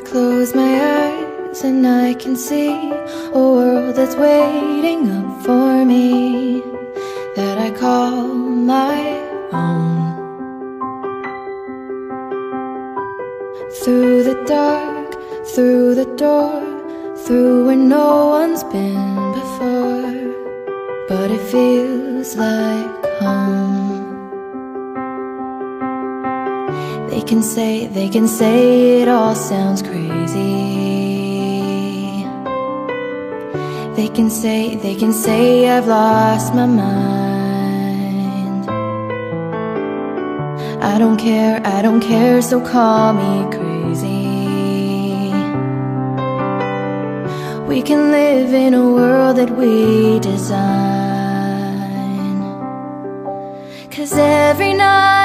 close my eyes and I can see a world that's waiting up for me, that I call my own. Through the dark, through the door, through where no one's been before, but it feels like home. They can say it all sounds crazy. They can say I've lost my mind. I don't care, so call me crazy. We can live in a world that we design, 'cause every night